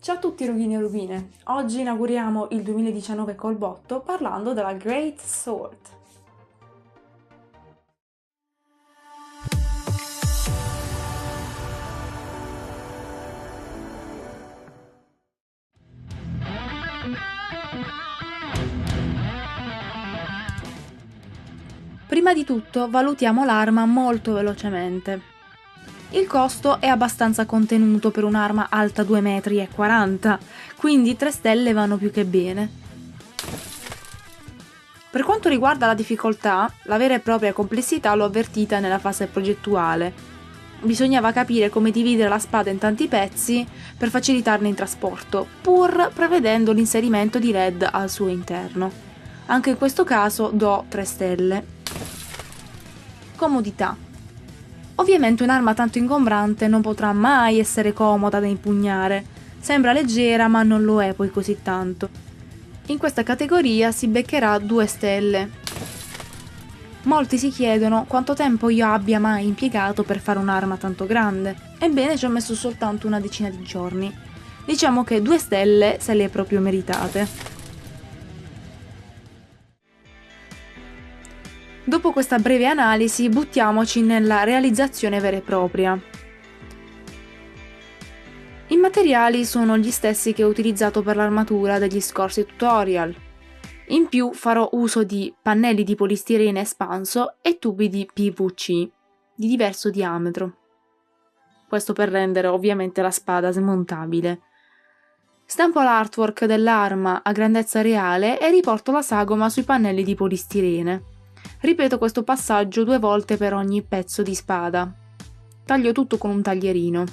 Ciao a tutti rubini e rubine, oggi inauguriamo il 2019 col botto parlando della Great Sword. Prima di tutto valutiamo l'arma molto velocemente. Il costo è abbastanza contenuto per un'arma alta 2,40 m, quindi 3 stelle vanno più che bene. Per quanto riguarda la difficoltà, la vera e propria complessità l'ho avvertita nella fase progettuale. Bisognava capire come dividere la spada in tanti pezzi per facilitarne il trasporto, pur prevedendo l'inserimento di LED al suo interno. Anche in questo caso do 3 stelle. Comodità. Ovviamente un'arma tanto ingombrante non potrà mai essere comoda da impugnare. Sembra leggera, ma non lo è poi così tanto. In questa categoria si beccherà 2 stelle. Molti si chiedono quanto tempo io abbia mai impiegato per fare un'arma tanto grande. Ebbene, ci ho messo soltanto una decina di giorni. Diciamo che 2 stelle se le è proprio meritate. Dopo questa breve analisi, buttiamoci nella realizzazione vera e propria. I materiali sono gli stessi che ho utilizzato per l'armatura degli scorsi tutorial. In più farò uso di pannelli di polistirene espanso e tubi di PVC di diverso diametro. Questo per rendere ovviamente la spada smontabile. Stampo l'artwork dell'arma a grandezza reale e riporto la sagoma sui pannelli di polistirene. Ripeto questo passaggio 2 volte per ogni pezzo di spada. Taglio tutto con un taglierino.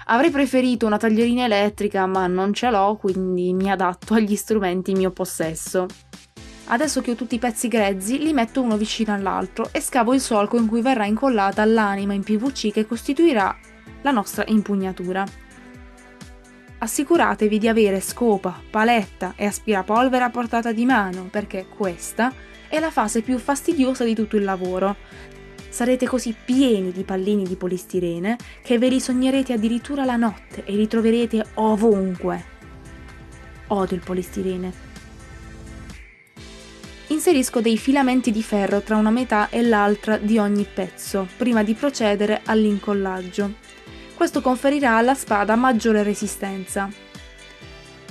Avrei preferito una taglierina elettrica, ma non ce l'ho, quindi mi adatto agli strumenti in mio possesso. Adesso che ho tutti i pezzi grezzi, li metto uno vicino all'altro e scavo il solco in cui verrà incollata l'anima in PVC che costituirà la nostra impugnatura. Assicuratevi di avere scopa, paletta e aspirapolvere a portata di mano, perché questa è la fase più fastidiosa di tutto il lavoro. Sarete così pieni di pallini di polistirene che ve li sognerete addirittura la notte e li troverete ovunque. Odio il polistirene. Inserisco dei filamenti di ferro tra una metà e l'altra di ogni pezzo, prima di procedere all'incollaggio. Questo conferirà alla spada maggiore resistenza.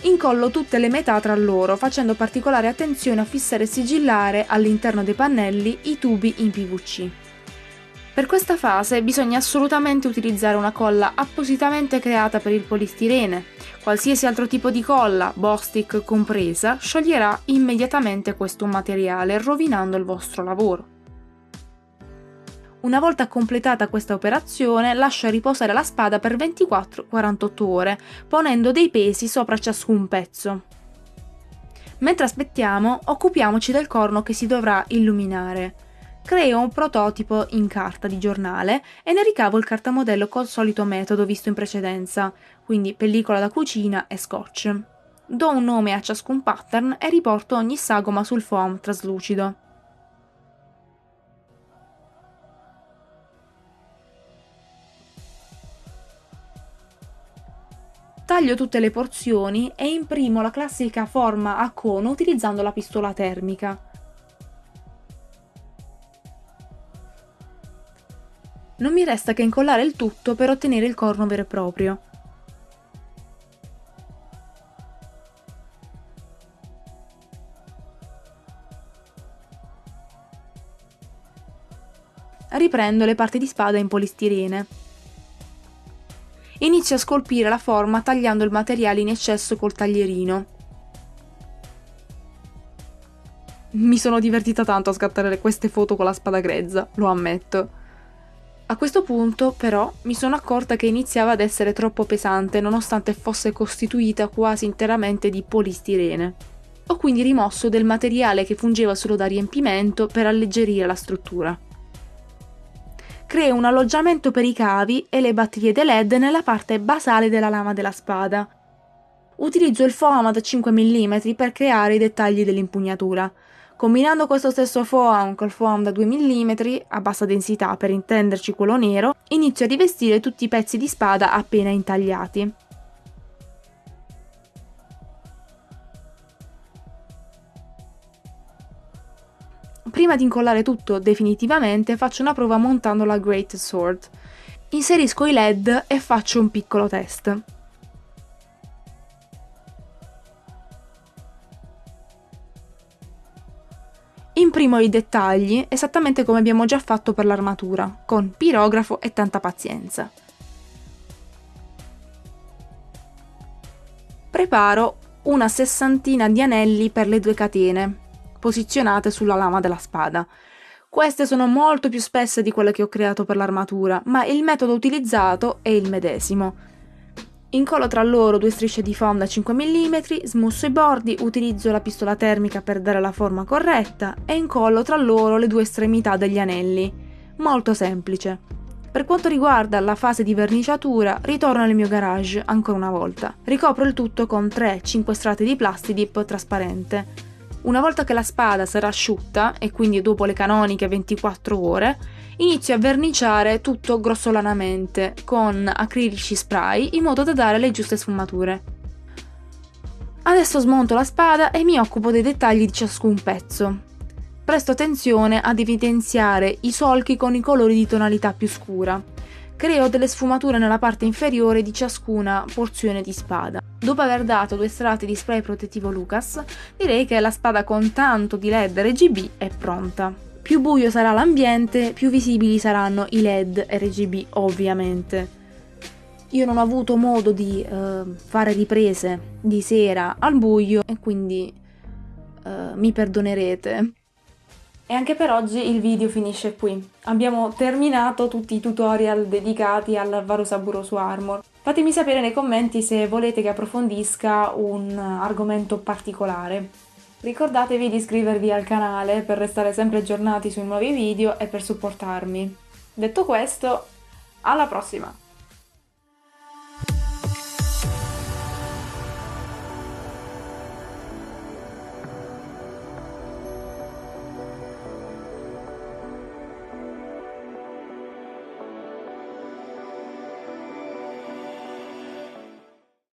Incollo tutte le metà tra loro, facendo particolare attenzione a fissare e sigillare all'interno dei pannelli i tubi in PVC. Per questa fase bisogna assolutamente utilizzare una colla appositamente creata per il polistirene. Qualsiasi altro tipo di colla, Bostik compresa, scioglierà immediatamente questo materiale, rovinando il vostro lavoro. Una volta completata questa operazione, lascio riposare la spada per 24-48 ore, ponendo dei pesi sopra ciascun pezzo. Mentre aspettiamo, occupiamoci del corno che si dovrà illuminare. Creo un prototipo in carta di giornale e ne ricavo il cartamodello col solito metodo visto in precedenza, quindi pellicola da cucina e scotch. Do un nome a ciascun pattern e riporto ogni sagoma sul foam traslucido. Taglio tutte le porzioni e imprimo la classica forma a cono utilizzando la pistola termica. Non mi resta che incollare il tutto per ottenere il corno vero e proprio. Riprendo le parti di spada in polistirene. Inizio a scolpire la forma tagliando il materiale in eccesso col taglierino. Mi sono divertita tanto a scattare queste foto con la spada grezza, lo ammetto. A questo punto, però, mi sono accorta che iniziava ad essere troppo pesante nonostante fosse costituita quasi interamente di polistirene. Ho quindi rimosso del materiale che fungeva solo da riempimento per alleggerire la struttura. Creo un alloggiamento per i cavi e le batterie dei LED nella parte basale della lama della spada. Utilizzo il foam da 5 mm per creare i dettagli dell'impugnatura. Combinando questo stesso foam col foam da 2 mm, a bassa densità per intenderci quello nero, inizio a rivestire tutti i pezzi di spada appena intagliati. Prima di incollare tutto definitivamente faccio una prova montando la Great Sword. Inserisco i LED e faccio un piccolo test. Imprimo i dettagli esattamente come abbiamo già fatto per l'armatura, con pirografo e tanta pazienza. Preparo una sessantina di anelli per le 2 catene, posizionate sulla lama della spada. Queste sono molto più spesse di quelle che ho creato per l'armatura, ma il metodo utilizzato è il medesimo. Incollo tra loro 2 strisce di foam da 5 mm, smusso i bordi, utilizzo la pistola termica per dare la forma corretta e incollo tra loro le 2 estremità degli anelli. Molto semplice. Per quanto riguarda la fase di verniciatura, ritorno nel mio garage ancora una volta. Ricopro il tutto con 3-5 strati di plastidip trasparente. Una volta che la spada sarà asciutta, e quindi dopo le canoniche 24 ore, inizio a verniciare tutto grossolanamente con acrilici spray in modo da dare le giuste sfumature. Adesso smonto la spada e mi occupo dei dettagli di ciascun pezzo. Presto attenzione ad evidenziare i solchi con i colori di tonalità più scura. Creo delle sfumature nella parte inferiore di ciascuna porzione di spada. Dopo aver dato 2 strati di spray protettivo Lucas, direi che la spada con tanto di LED RGB è pronta. Più buio sarà l'ambiente, più visibili saranno i LED RGB ovviamente. Io non ho avuto modo di fare riprese di sera al buio e quindi mi perdonerete. E anche per oggi il video finisce qui. Abbiamo terminato tutti i tutorial dedicati al Varusaburosu Armor. Fatemi sapere nei commenti se volete che approfondisca un argomento particolare. Ricordatevi di iscrivervi al canale per restare sempre aggiornati sui nuovi video e per supportarmi. Detto questo, alla prossima!